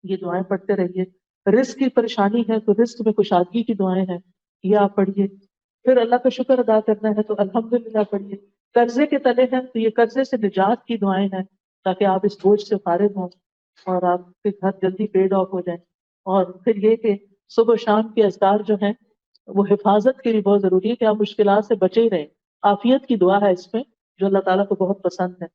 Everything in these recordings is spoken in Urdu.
یہ دعائیں پڑھتے رہیے. رزق کی پریشانی ہے تو رزق میں کشادگی کی دعائیں ہیں، یہ آپ پڑھیے. پھر اللہ کا شکر ادا کرنا ہے تو الحمدللہ پڑھیے. قرضے کے تلے ہیں تو یہ قرضے سے نجات کی دعائیں ہیں تاکہ آپ اس بوجھ سے فارغ ہوں اور آپ کے گھر جلدی پیڈ آف ہو جائیں. اور پھر یہ کہ صبح و شام کے اذکار جو ہیں وہ حفاظت کے لیے بہت ضروری ہے کہ آپ مشکلات سے بچے ہی رہیں. عافیت کی دعا ہے اس میں جو اللہ تعالیٰ کو بہت پسند ہے.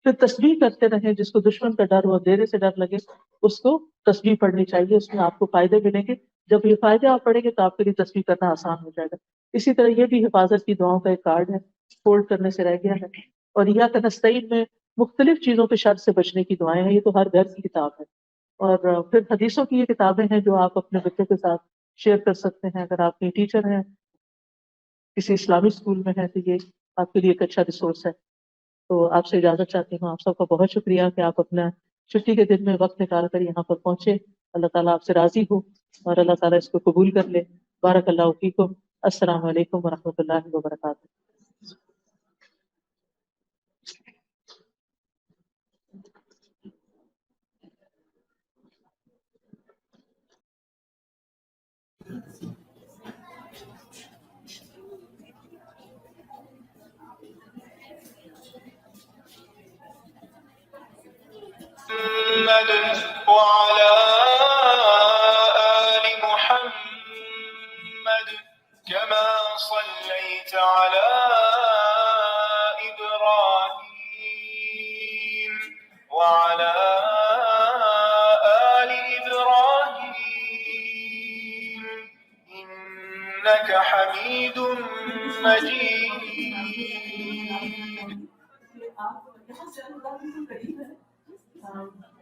پھر تسبیح کرتے رہیں، جس کو دشمن کا ڈر ہو، اندھیرے سے ڈر لگے، اس کو تسبیح پڑھنی چاہیے، اس میں آپ کو فائدے ملیں گے. جب یہ فائدے آپ پڑھیں گے تو آپ کے لیے تسبیح کرنا آسان ہو جائے گا. اسی طرح یہ بھی حفاظت کی دعاؤں کا ایک کارڈ ہے، فولڈ کرنے سے رہ گیا ہے. اور ایاک نستعین میں مختلف چیزوں کے شر سے بچنے کی دعائیں ہیں. یہ تو ہر گھر کی کتاب ہے. اور پھر حدیثوں کی یہ کتابیں ہیں جو آپ اپنے بچے کے ساتھ شیئر کر سکتے ہیں. اگر آپ کے ٹیچر ہیں، کسی اسلامی اسکول میں ہیں، تو یہ آپ کے لیے ایک اچھا ریسورس ہے. تو آپ سے اجازت چاہتی ہوں. آپ سب کا بہت شکریہ کہ آپ اپنا چھٹی کے دن میں وقت نکال کر یہاں پر پہنچے. اللہ تعالیٰ آپ سے راضی ہو اور اللہ تعالیٰ اس کو قبول کر لے. بارک اللہ فیکم. السلام علیکم ورحمۃ اللہ وبرکاتہ. محمد وعلى آل محمد كما صليت على إبراهيم وعلى آل إبراهيم إنك حميد مجيد.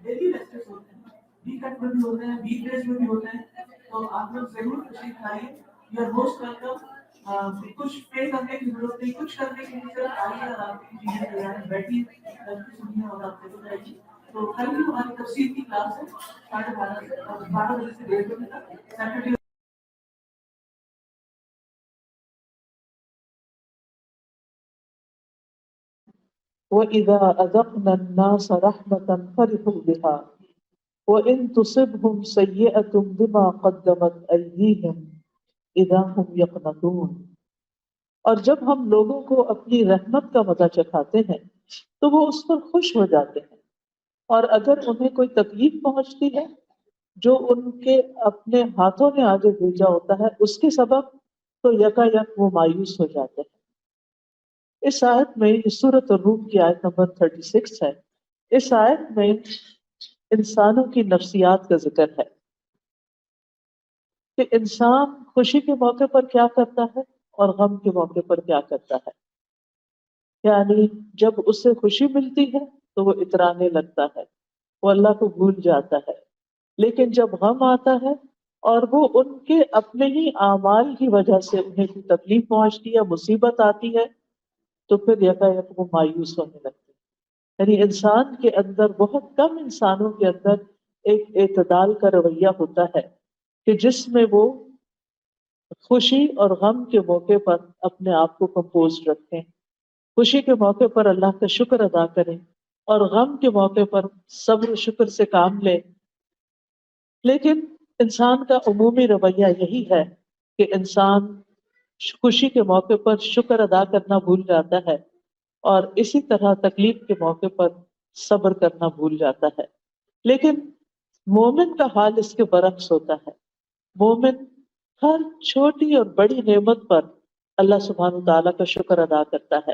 ڈیلی لیکچرز ہوتے ہیں، ویکینڈ میں بھی ہوتے ہیں، ویک ڈیز میں بھی ہوتے ہیں. تو آپ لوگ ضرور تشریف لائیے. You are most welcome. کچھ پے کرنے کی ضرورت نہیں، کچھ کرنے کی نہیں، صرف آئیے اور آپ کی چیزیں تیار بیٹھی سنیے اور آپ کو جائیے. تو کل بھی ہماری تفسیر کی کلاس ہے 12:30 سے اور 12 بجے سے 1:30 بجے تک سیٹرڈے. وَإِذَا أَذَقْنَا النَّاسَ رَحْمَةً فَرِحُوا بِهَا وَإِن تُصِبْهُمْ سَيِّئَةٌ بِمَا قَدَّمَتْ أَيْدِيهِمْ إِذَا هُمْ يَقْنَطُونَ. اور جب ہم لوگوں کو اپنی رحمت کا مزہ چکھاتے ہیں تو وہ اس پر خوش ہو جاتے ہیں، اور اگر انہیں کوئی تکلیف پہنچتی ہے جو ان کے اپنے ہاتھوں نے آگے بھیجا ہوتا ہے اس کے سبب، تو یکا یک وہ مایوس ہو جاتے ہیں. اس آیت میں، اس سورۃ الروم کی آیت نمبر 36 ہے، اس آیت میں انسانوں کی نفسیات کا ذکر ہے کہ انسان خوشی کے موقع پر کیا کرتا ہے اور غم کے موقع پر کیا کرتا ہے. یعنی جب اسے خوشی ملتی ہے تو وہ اترانے لگتا ہے، وہ اللہ کو بھول جاتا ہے. لیکن جب غم آتا ہے اور وہ ان کے اپنے ہی اعمال کی وجہ سے انہیں کوئی تکلیف پہنچتی ہے، مصیبت آتی ہے، تو پھر یکا یک وہ مایوس ہونے لگتے ہیں. یعنی انسان کے اندر، بہت کم انسانوں کے اندر ایک اعتدال کا رویہ ہوتا ہے کہ جس میں وہ خوشی اور غم کے موقع پر اپنے آپ کو کمپوز رکھیں، خوشی کے موقع پر اللہ کا شکر ادا کریں اور غم کے موقع پر صبر و شکر سے کام لیں. لیکن انسان کا عمومی رویہ یہی ہے کہ انسان خوشی کے موقع پر شکر ادا کرنا بھول جاتا ہے اور اسی طرح تکلیف کے موقع پر صبر کرنا بھول جاتا ہے. لیکن مومن کا حال اس کے برعکس ہوتا ہے. مومن ہر چھوٹی اور بڑی نعمت پر اللہ سبحانہ تعالیٰ کا شکر ادا کرتا ہے،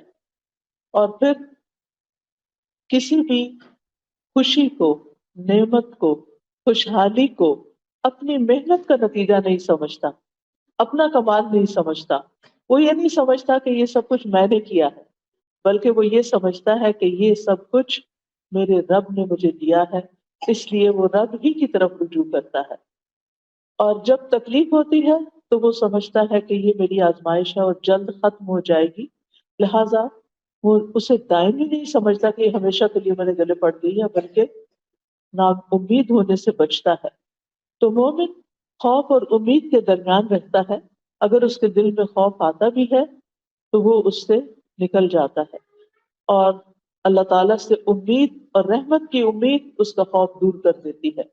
اور پھر کسی بھی خوشی کو، نعمت کو، خوشحالی کو اپنی محنت کا نتیجہ نہیں سمجھتا، اپنا کمال نہیں سمجھتا. وہ یہ نہیں سمجھتا کہ یہ سب کچھ میں نے کیا ہے، بلکہ وہ یہ سمجھتا ہے کہ یہ سب کچھ میرے رب نے مجھے دیا ہے، اس لیے وہ رب ہی کی طرف رجوع کرتا ہے. اور جب تکلیف ہوتی ہے تو وہ سمجھتا ہے کہ یہ میری آزمائش ہے اور جلد ختم ہو جائے گی، لہٰذا وہ اسے دائمی نہیں سمجھتا کہ یہ ہمیشہ کے لیے میرے گلے پڑ گئی ہے، بلکہ نا امید ہونے سے بچتا ہے. تو مومن خوف اور امید کے درمیان رہتا ہے. اگر اس کے دل میں خوف آتا بھی ہے تو وہ اس سے نکل جاتا ہے، اور اللہ تعالیٰ سے امید اور رحمت کی امید اس کا خوف دور کر دیتی ہے.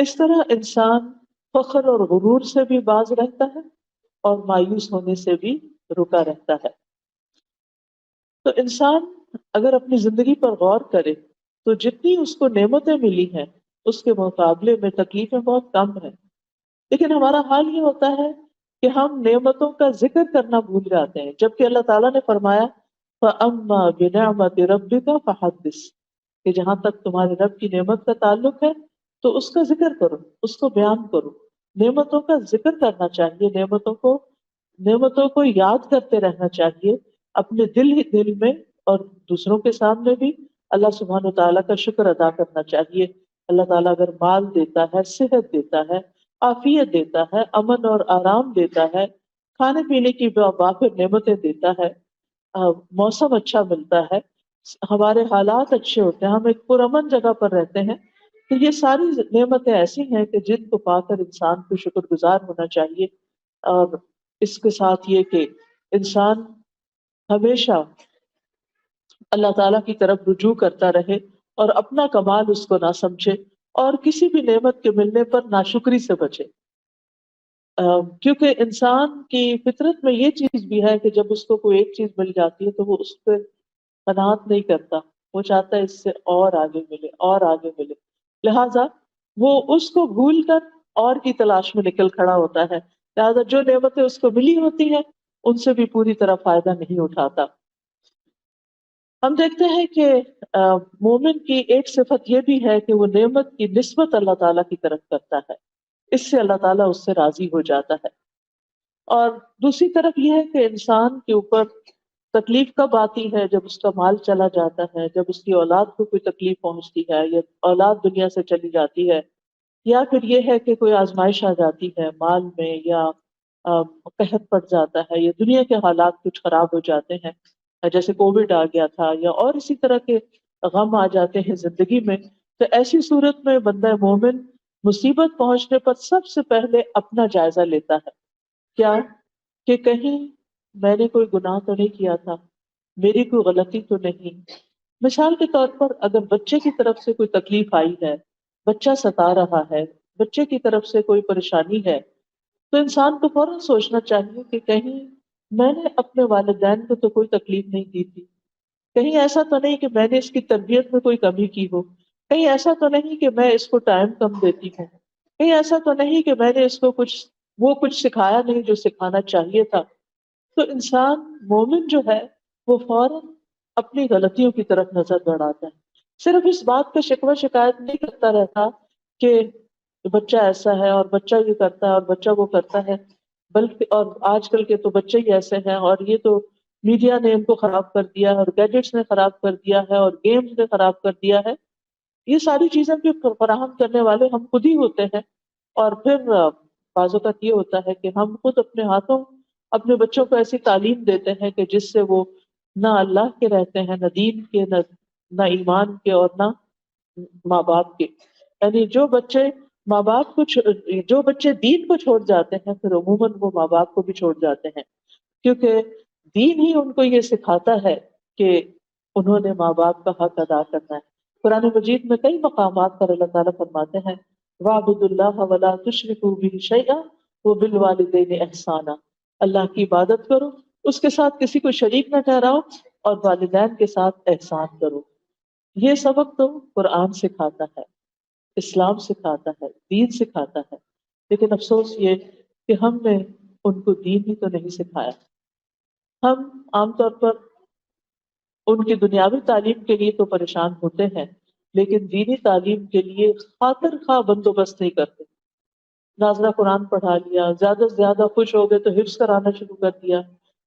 اس طرح انسان فخر اور غرور سے بھی باز رہتا ہے اور مایوس ہونے سے بھی رکا رہتا ہے. تو انسان اگر اپنی زندگی پر غور کرے تو جتنی اس کو نعمتیں ملی ہیں اس کے مقابلے میں تکلیفیں بہت کم ہیں. لیکن ہمارا حال یہ ہوتا ہے کہ ہم نعمتوں کا ذکر کرنا بھول جاتے ہیں، جبکہ اللہ تعالیٰ نے فرمایا فَأَمَّا بِنِعْمَةِ رَبِّكَ فَحَدِّثْ، کہ جہاں تک تمہارے رب کی نعمت کا تعلق ہے تو اس کا ذکر کرو، اس کو بیان کرو. نعمتوں کا ذکر کرنا چاہیے، نعمتوں کو یاد کرتے رہنا چاہیے اپنے دل ہی دل میں، اور دوسروں کے سامنے بھی اللہ سبحانہ و تعالیٰ کا شکر ادا کرنا چاہیے. اللہ تعالیٰ اگر مال دیتا ہے، صحت دیتا ہے، عافیت دیتا ہے، امن اور آرام دیتا ہے، کھانے پینے کی وافر نعمتیں دیتا ہے، موسم اچھا ملتا ہے، ہمارے حالات اچھے ہوتے ہیں، ہم ایک پرامن جگہ پر رہتے ہیں، تو یہ ساری نعمتیں ایسی ہیں کہ جن کو پا کر انسان کو شکر گزار ہونا چاہیے. اور اس کے ساتھ یہ کہ انسان ہمیشہ اللہ تعالیٰ کی طرف رجوع کرتا رہے اور اپنا کمال اس کو نہ سمجھے، اور کسی بھی نعمت کے ملنے پر ناشکری سے بچے. کیونکہ انسان کی فطرت میں یہ چیز بھی ہے کہ جب اس کو کوئی ایک چیز مل جاتی ہے تو وہ اس پہ قناعت نہیں کرتا، وہ چاہتا ہے اس سے اور آگے ملے اور آگے ملے. لہذا وہ اس کو بھول کر اور کی تلاش میں نکل کھڑا ہوتا ہے. لہذا جو نعمتیں اس کو ملی ہوتی ہیں ان سے بھی پوری طرح فائدہ نہیں اٹھاتا. ہم دیکھتے ہیں کہ مومن کی ایک صفت یہ بھی ہے کہ وہ نعمت کی نسبت اللہ تعالیٰ کی طرف کرتا ہے، اس سے اللہ تعالیٰ اس سے راضی ہو جاتا ہے. اور دوسری طرف یہ ہے کہ انسان کے اوپر تکلیف کب آتی ہے؟ جب اس کا مال چلا جاتا ہے، جب اس کی اولاد کو کوئی تکلیف پہنچتی ہے، یا اولاد دنیا سے چلی جاتی ہے، یا پھر یہ ہے کہ کوئی آزمائش آ جاتی ہے مال میں، یا قحط پڑ جاتا ہے، یا دنیا کے حالات کچھ خراب ہو جاتے ہیں، جیسے کووڈ آ گیا تھا، یا اور اسی طرح کے غم آ جاتے ہیں زندگی میں. تو ایسی صورت میں بندہ مومن مصیبت پہنچنے پر سب سے پہلے اپنا جائزہ لیتا ہے. کیا؟ کہ کہیں میں نے کوئی گناہ تو نہیں کیا تھا، میری کوئی غلطی تو نہیں. مثال کے طور پر اگر بچے کی طرف سے کوئی تکلیف آئی ہے، بچہ ستا رہا ہے، بچے کی طرف سے کوئی پریشانی ہے، تو انسان کو فوراً سوچنا چاہیے کہ کہیں میں نے اپنے والدین کو تو کوئی تکلیف نہیں دی تھی، کہیں ایسا تو نہیں کہ میں نے اس کی تربیت میں کوئی کمی کی ہو، کہیں ایسا تو نہیں کہ میں اس کو ٹائم کم دیتی ہوں، کہیں ایسا تو نہیں کہ میں نے اس کو کچھ سکھایا نہیں جو سکھانا چاہیے تھا. تو انسان مومن جو ہے وہ فوراً اپنی غلطیوں کی طرف نظر دوڑاتا ہے. صرف اس بات کا شکوہ شکایت نہیں کرتا رہتا کہ بچہ ایسا ہے اور بچہ یہ کرتا ہے اور بچہ وہ کرتا ہے، بلکہ اور آج کل کے تو بچے ہی ایسے ہیں، اور یہ تو میڈیا نے ان کو خراب کر دیا ہے، اور گیجٹس نے خراب کر دیا ہے، اور گیمز نے خراب کر دیا ہے. یہ ساری چیزیں بھی فراہم کرنے والے ہم خود ہی ہوتے ہیں. اور پھر بعض اوقات یہ ہوتا ہے کہ ہم خود اپنے ہاتھوں اپنے بچوں کو ایسی تعلیم دیتے ہیں کہ جس سے وہ نہ اللہ کے رہتے ہیں، نہ دین کے، نہ ایمان کے، اور نہ ماں باپ کے. یعنی جو بچے دین کو چھوڑ جاتے ہیں پھر عموماً وہ ماں باپ کو بھی چھوڑ جاتے ہیں، کیونکہ دین ہی ان کو یہ سکھاتا ہے کہ انہوں نے ماں باپ کا حق ادا کرنا ہے. قرآن مجید میں کئی مقامات پر اللہ تعالیٰ فرماتے ہیں وَاعْبُدُوا اللَّهَ وَلَا تُشْرِكُوا بِهِ شَيْئًا وَبِالْوَالِدَيْنِ إِحْسَانًا، اللہ کی عبادت کرو، اس کے ساتھ کسی کو شریک نہ ٹھہراؤ، اور والدین کے ساتھ احسان کرو. یہ سبق تو قرآن سکھاتا ہے، اسلام سکھاتا ہے، دین سکھاتا ہے. لیکن افسوس یہ کہ ہم نے ان کو دین ہی تو نہیں سکھایا. ہم عام طور پر ان کی دنیاوی تعلیم کے لیے تو پریشان ہوتے ہیں، لیکن دینی تعلیم کے لیے خاطر خواہ بندوبست نہیں کرتے. ناظرہ قرآن پڑھا لیا، زیادہ سے زیادہ خوش ہو گئے تو حفظ کرانا شروع کر دیا،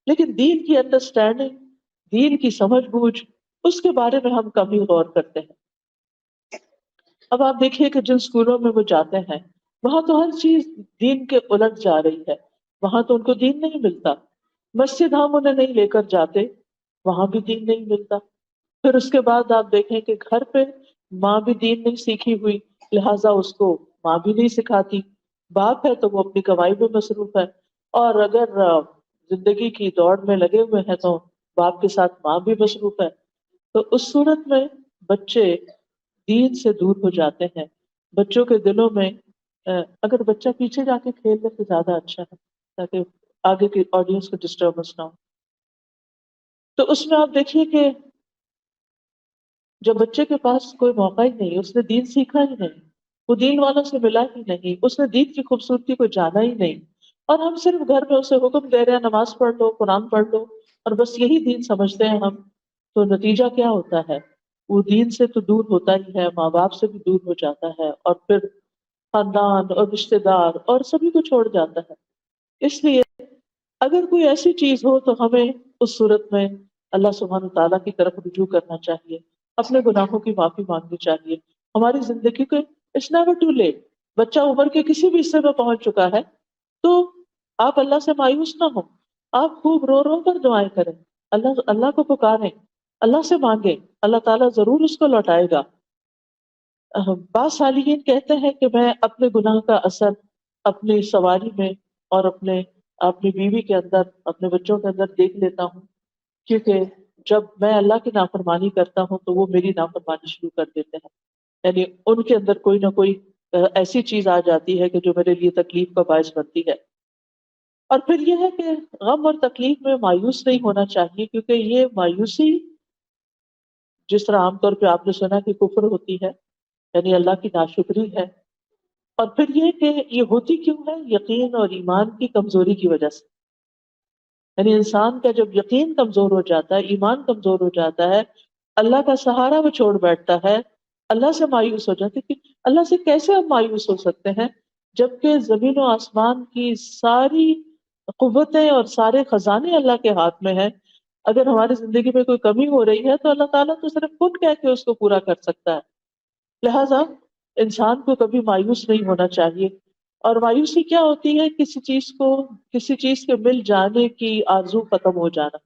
لیکن دین کی انڈرسٹینڈنگ، دین کی سمجھ بوجھ، اس کے بارے میں ہم کم ہی غور کرتے ہیں. اب آپ دیکھیے کہ جن اسکولوں میں وہ جاتے ہیں وہاں تو ہر چیز دین کے الٹ جا رہی ہے، وہاں تو ان کو دین نہیں ملتا. مسجد ہم انہیں نہیں لے کر جاتے، وہاں بھی دین نہیں ملتا. پھر اس کے بعد آپ دیکھیں کہ گھر پہ ماں بھی دین نہیں سیکھی ہوئی، لہٰذا اس کو ماں بھی نہیں سکھاتی. باپ ہے تو وہ اپنی کمائی میں مصروف ہے، اور اگر زندگی کی دوڑ میں لگے ہوئے ہیں تو باپ کے ساتھ ماں بھی مصروف ہے. تو اس صورت میں بچے دین سے دور ہو جاتے ہیں. بچوں کے دلوں میں اگر بچہ پیچھے جا کے کھیل لے تو زیادہ اچھا ہے، تاکہ آگے کی آڈینس کو ڈسٹربنس نہ ہو. تو اس میں آپ دیکھیے کہ جب بچے کے پاس کوئی موقع ہی نہیں، اس نے دین سیکھا ہی نہیں، وہ دین والوں سے ملا ہی نہیں، اس نے دین کی خوبصورتی کو جانا ہی نہیں، اور ہم صرف گھر میں اسے حکم دے رہے ہیں نماز پڑھ لو، قرآن پڑھ لو، اور بس یہی دین سمجھتے ہیں ہم، تو نتیجہ کیا ہوتا ہے؟ وہ دین سے تو دور ہوتا ہی ہے، ماں باپ سے بھی دور ہو جاتا ہے، اور پھر خاندان اور رشتے دار اور سبھی کو چھوڑ جاتا ہے. اس لیے اگر کوئی ایسی چیز ہو تو ہمیں اس صورت میں اللہ سبحانہ تعالیٰ کی طرف رجوع کرنا چاہیے، اپنے گناہوں کی معافی مانگنی چاہیے. ہماری زندگی کو اٹس نیور ٹو لیٹ. بچہ عمر کے کسی بھی حصے میں پہنچ چکا ہے تو آپ اللہ سے مایوس نہ ہو، آپ خوب رو رو کر دعائیں کریں، اللہ کو پکاریں، اللہ سے مانگیں، اللہ تعالیٰ ضرور اس کو لوٹائے گا. بعض صالحین کہتے ہیں کہ میں اپنے گناہ کا اثر اپنی سواری میں اور اپنی بیوی کے اندر، اپنے بچوں کے اندر دیکھ لیتا ہوں، کیونکہ جب میں اللہ کی نافرمانی کرتا ہوں تو وہ میری نافرمانی شروع کر دیتے ہیں. یعنی ان کے اندر کوئی نہ کوئی ایسی چیز آ جاتی ہے کہ جو میرے لیے تکلیف کا باعث بنتی ہے. اور پھر یہ ہے کہ غم اور تکلیف میں مایوس نہیں ہونا چاہیے، کیونکہ یہ مایوسی جس طرح عام طور پہ آپ نے سنا کہ کفر ہوتی ہے، یعنی اللہ کی ناشکری ہے. اور پھر یہ کہ یہ ہوتی کیوں ہے؟ یقین اور ایمان کی کمزوری کی وجہ سے. یعنی انسان کا جب یقین کمزور ہو جاتا ہے، ایمان کمزور ہو جاتا ہے، اللہ کا سہارا وہ چھوڑ بیٹھتا ہے، اللہ سے مایوس ہو جاتے کہ اللہ سے کیسے ہم مایوس ہو سکتے ہیں جبکہ زمین و آسمان کی ساری قوتیں اور سارے خزانے اللہ کے ہاتھ میں ہیں. اگر ہماری زندگی میں کوئی کمی ہو رہی ہے تو اللہ تعالیٰ تو صرف کن کہہ کے اس کو پورا کر سکتا ہے. لہذا انسان کو کبھی مایوس نہیں ہونا چاہیے. اور مایوسی کیا ہوتی ہے؟ کسی چیز کے مل جانے کی آرزو ختم ہو جانا،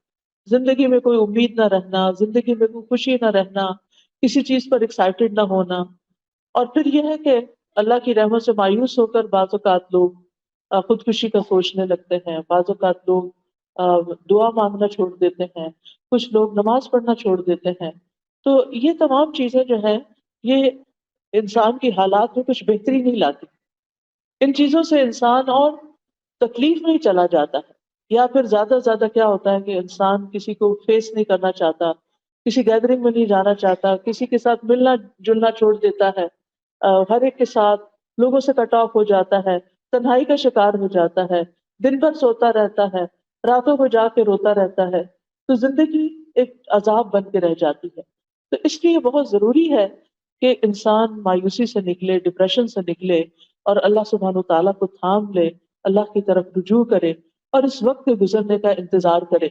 زندگی میں کوئی امید نہ رہنا، زندگی میں کوئی خوشی نہ رہنا، کسی چیز پر ایکسائٹیڈ نہ ہونا. اور پھر یہ ہے کہ اللہ کی رحمت سے مایوس ہو کر بعض اوقات لوگ خودکشی کا سوچنے لگتے ہیں، بعض اوقات لوگ دعا مانگنا چھوڑ دیتے ہیں، کچھ لوگ نماز پڑھنا چھوڑ دیتے ہیں. تو یہ تمام چیزیں جو ہیں یہ انسان کی حالات میں کچھ بہتری نہیں لاتی. ان چیزوں سے انسان اور تکلیف میں ہی چلا جاتا ہے. یا پھر زیادہ سے زیادہ کیا ہوتا ہے کہ انسان کسی کو فیس نہیں کرنا چاہتا، کسی گیدرنگ میں نہیں جانا چاہتا، کسی کے ساتھ ملنا جلنا چھوڑ دیتا ہے، ہر ایک کے ساتھ لوگوں سے کٹ آف ہو جاتا ہے، تنہائی کا شکار ہو جاتا ہے، دن بھر سوتا رہتا ہے، راتوں کو جا کے روتا رہتا ہے. تو زندگی ایک عذاب بن کے رہ جاتی ہے. تو اس لیے بہت ضروری ہے کہ انسان مایوسی سے نکلے، ڈپریشن سے نکلے، اور اللہ سبحانہ تعالیٰ کو تھام لے، اللہ کی طرف رجوع کرے اور اس وقت کے گزرنے کا انتظار کرے.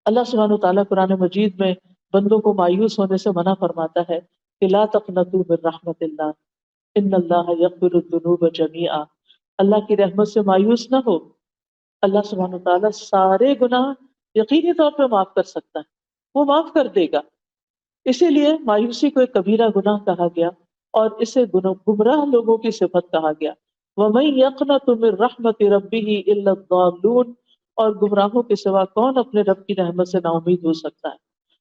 اللہ سبحانہ تعالیٰ قرآن مجید میں بندوں کو مایوس ہونے سے منع فرماتا ہے کہ لا تقنطوا من رحمت اللہ ان اللہ یغفر الذنوب جميعا. اللہ کی رحمت سے مایوس نہ ہو، اللہ سبحانہ تعالیٰ سارے گناہ یقینی طور پہ معاف کر سکتا ہے، وہ معاف کر دے گا. اسی لیے مایوسی کو ایک کبیرہ گناہ کہا گیا اور اسے گمراہ لوگوں کی صفت کہا گیا. وَمَن يَقْنَطُ مِن رَحْمَةِ رَبِّهِ إِلَّا الضَّالُّونَ. اور گمراہوں کے سوا کون اپنے رب کی رحمت سے نا امید ہو سکتا ہے؟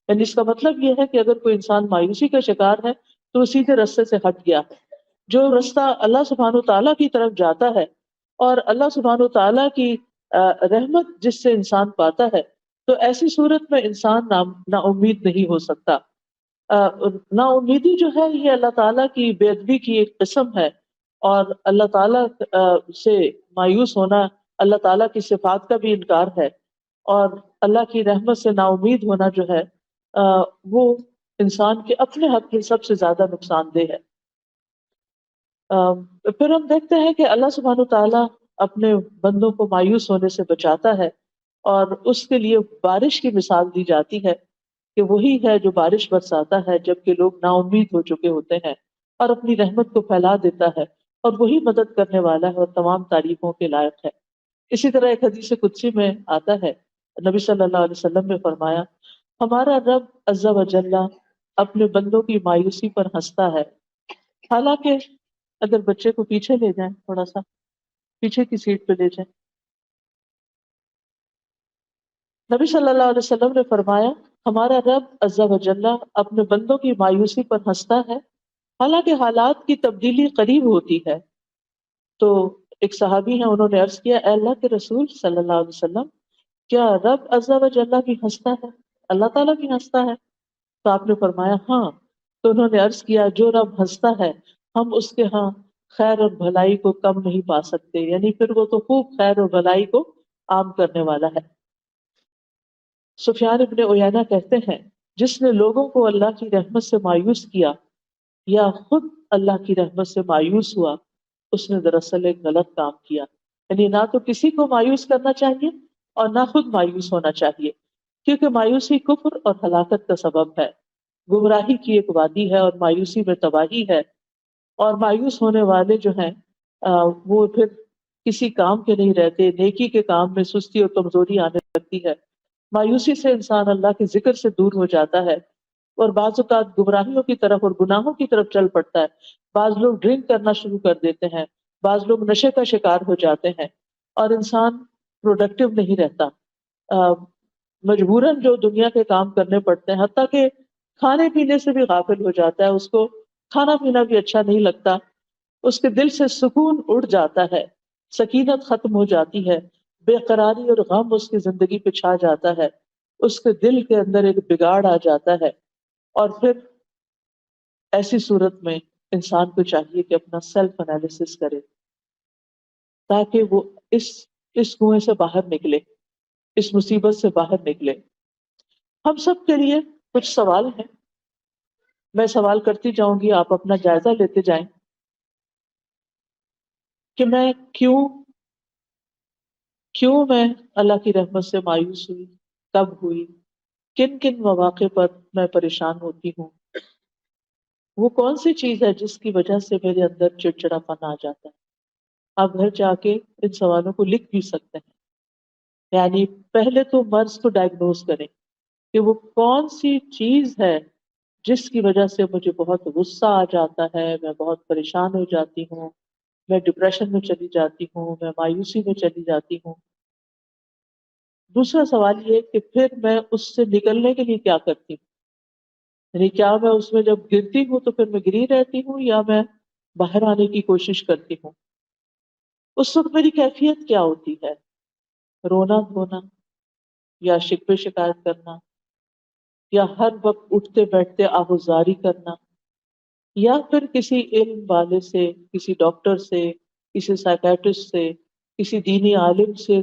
یعنی اس کا مطلب یہ ہے کہ اگر کوئی انسان مایوسی کا شکار ہے تو وہ سیدھے رستے سے ہٹ گیا ہے. جو رستہ اللہ سبحانہ تعالیٰ کی طرف جاتا ہے اور اللہ سبحانہ تعالیٰ کی رحمت جس سے انسان پاتا ہے، تو ایسی صورت میں انسان نا امید نہیں ہو سکتا. نا امیدی جو ہے یہ اللہ تعالیٰ کی بے ادبی کی ایک قسم ہے، اور اللہ تعالیٰ سے مایوس ہونا اللہ تعالیٰ کی صفات کا بھی انکار ہے. اور اللہ کی رحمت سے نا امید ہونا جو ہے وہ انسان کے اپنے حق میں سب سے زیادہ نقصان دہ ہے. پھر ہم دیکھتے ہیں کہ اللہ سبحانہ تعالیٰ اپنے بندوں کو مایوس ہونے سے بچاتا ہے، اور اس کے لیے بارش کی مثال دی جاتی ہے کہ وہی ہے جو بارش برساتا ہے جبکہ لوگ نا امید ہو چکے ہوتے ہیں، اور اپنی رحمت کو پھیلا دیتا ہے، اور وہی مدد کرنے والا ہے اور تمام تعریفوں کے لائق ہے. اسی طرح ایک حدیث قدسی میں آتا ہے، نبی صلی اللہ علیہ وسلم نے فرمایا ہمارا رب عز و جل اپنے بندوں کی مایوسی پر ہنستا ہے. حالانکہ اگر بچے کو پیچھے لے جائیں، تھوڑا سا پیچھے کی سیٹ پہ لے جائیں، نبی صلی اللہ علیہ وسلم نے فرمایا ہمارا رب عز و جل اپنے بندوں کی مایوسی پر ہنستا ہے، حالانکہ حالات کی تبدیلی قریب ہوتی ہے. تو ایک صحابی ہیں، انہوں نے عرض کیا اے اللہ کے رسول صلی اللہ علیہ وسلم، کیا رب عز و جل بھی ہنستا ہے؟ اللہ تعالیٰ بھی ہنستا ہے؟ تو آپ نے فرمایا ہاں. تو انہوں نے عرض کیا جو رب ہنستا ہے ہم اس کے ہاں خیر اور بھلائی کو کم نہیں پا سکتے، یعنی پھر وہ تو خوب خیر اور بھلائی کو عام کرنے والا ہے. سفیان ابن عیینہ کہتے ہیں جس نے لوگوں کو اللہ کی رحمت سے مایوس کیا یا خود اللہ کی رحمت سے مایوس ہوا، اس نے دراصل ایک غلط کام کیا. یعنی نہ تو کسی کو مایوس کرنا چاہیے اور نہ خود مایوس ہونا چاہیے، کیونکہ مایوسی کفر اور ہلاکت کا سبب ہے. گمراہی کی ایک وادی ہے اور مایوسی میں تباہی ہے. اور مایوس ہونے والے جو ہیں وہ پھر کسی کام کے نہیں رہتے، نیکی کے کام میں سستی اور کمزوری آنے لگتی ہے. مایوسی سے انسان اللہ کے ذکر سے دور ہو جاتا ہے اور بعض اوقات گمراہیوں کی طرف اور گناہوں کی طرف چل پڑتا ہے. بعض لوگ ڈرنک کرنا شروع کر دیتے ہیں، بعض لوگ نشے کا شکار ہو جاتے ہیں اور انسان پروڈکٹیو نہیں رہتا. مجبوراً جو دنیا کے کام کرنے پڑتے ہیں، حتیٰ کہ کھانے پینے سے بھی غافل ہو جاتا ہے، اس کو کھانا پینا بھی اچھا نہیں لگتا، اس کے دل سے سکون اڑ جاتا ہے، سکینت ختم ہو جاتی ہے، بے قراری اور غم اس کی زندگی پہ چھا جاتا ہے، اس کے دل کے اندر ایک بگاڑ آ جاتا ہے. اور پھر ایسی صورت میں انسان کو چاہیے کہ اپنا سیلف انالیسس کرے تاکہ وہ اس کنویں سے باہر نکلے، اس مصیبت سے باہر نکلے. ہم سب کے لیے کچھ سوال ہیں، میں سوال کرتی جاؤں گی، آپ اپنا جائزہ لیتے جائیں کہ میں کیوں میں اللہ کی رحمت سے مایوس ہوئی، کب ہوئی، کن کن مواقع پر میں پریشان ہوتی ہوں، وہ کون سی چیز ہے جس کی وجہ سے میرے اندر چڑچڑا پن آ جاتا ہے. آپ گھر جا کے ان سوالوں کو لکھ بھی سکتے ہیں. یعنی پہلے تو مرض کو ڈائگنوز کریں کہ وہ کون سی چیز ہے جس کی وجہ سے مجھے بہت غصہ آ جاتا ہے، میں بہت پریشان ہو جاتی ہوں، میں ڈپریشن میں چلی جاتی ہوں، میں مایوسی میں چلی جاتی ہوں. دوسرا سوال یہ کہ پھر میں اس سے نکلنے کے لیے کیا کرتی ہوں. یعنی کیا میں اس میں جب گرتی ہوں تو پھر میں گری رہتی ہوں یا میں باہر آنے کی کوشش کرتی ہوں. اس وقت میری کیفیت کیا ہوتی ہے؟ رونا دھونا یا شکوے شکایت کرنا یا ہر وقت اٹھتے بیٹھتے آہوزاری کرنا یا پھر کسی علم والے سے، کسی ڈاکٹر سے، کسی سائیکیٹرسٹ سے، کسی دینی عالم سے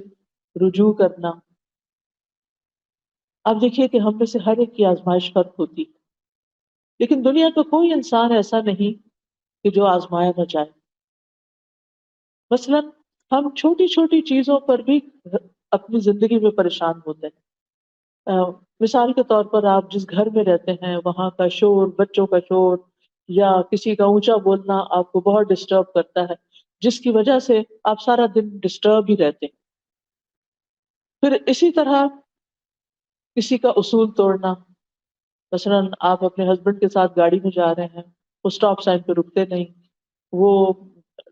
رجوع کرنا. اب دیکھیے کہ ہم میں سے ہر ایک کی آزمائش فرق ہوتی ہے، لیکن دنیا کا کوئی انسان ایسا نہیں کہ جو آزمایا نہ جائے. مثلا ہم چھوٹی چھوٹی چیزوں پر بھی اپنی زندگی میں پریشان ہوتے ہیں. مثال کے طور پر آپ جس گھر میں رہتے ہیں وہاں کا شور، بچوں کا شور یا کسی کا اونچا بولنا آپ کو بہت ڈسٹرب کرتا ہے، جس کی وجہ سے آپ سارا دن ڈسٹرب ہی رہتے ہیں. پھر اسی طرح کسی کا اصول توڑنا، مثلا آپ اپنے ہسبینڈ کے ساتھ گاڑی میں جا رہے ہیں، وہ سٹاپ سائن پہ رکتے نہیں، وہ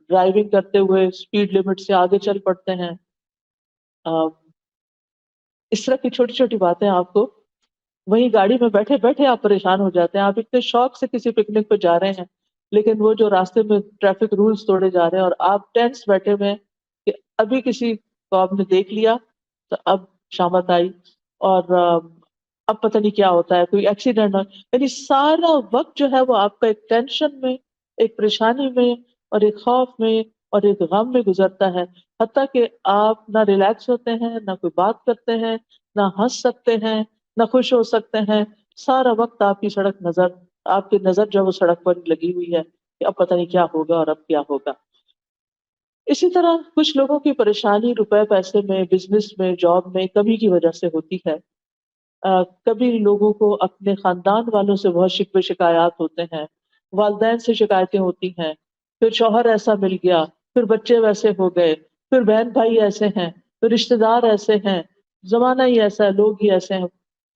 ڈرائیونگ کرتے ہوئے سپیڈ لمٹ سے آگے چل پڑتے ہیں. اس طرح کی چھوٹی چھوٹی باتیں آپ کو وہیں گاڑی میں بیٹھے بیٹھے آپ پریشان ہو جاتے ہیں. آپ اتنے شوق سے کسی پکنک پہ جا رہے ہیں لیکن وہ جو راستے میں ٹریفک رولز توڑے جا رہے ہیں اور آپ ٹینس بیٹھے ہوئے ہیں کہ ابھی کسی کو آپ نے دیکھ لیا تو اب شامت آئی اور اب پتہ نہیں کیا ہوتا ہے، کوئی ایکسیڈنٹ ہو. یعنی سارا وقت جو ہے وہ آپ کا ایک ٹینشن میں، ایک پریشانی میں اور ایک خوف میں اور ایک غم میں گزرتا ہے، حتیٰ کہ آپ نہ ریلیکس ہوتے ہیں، نہ کوئی بات کرتے ہیں، نہ ہنس سکتے ہیں، نہ خوش ہو سکتے ہیں. سارا وقت آپ کی نظر جو وہ سڑک پر لگی ہوئی ہے کہ اب پتہ نہیں کیا ہوگا اور اب کیا ہوگا. اسی طرح کچھ لوگوں کی پریشانی روپے پیسے میں، بزنس میں، جاب میں کمی کی وجہ سے ہوتی ہے. کبھی لوگوں کو اپنے خاندان والوں سے بہت شکوے شکایات ہوتے ہیں، والدین سے شکایتیں ہوتی ہیں، پھر شوہر ایسا مل گیا، پھر بچے ویسے ہو گئے، پھر بہن بھائی ایسے ہیں، پھر رشتہ دار ایسے ہیں، زمانہ ہی ایسا ہے، لوگ ہی ایسے ہیں،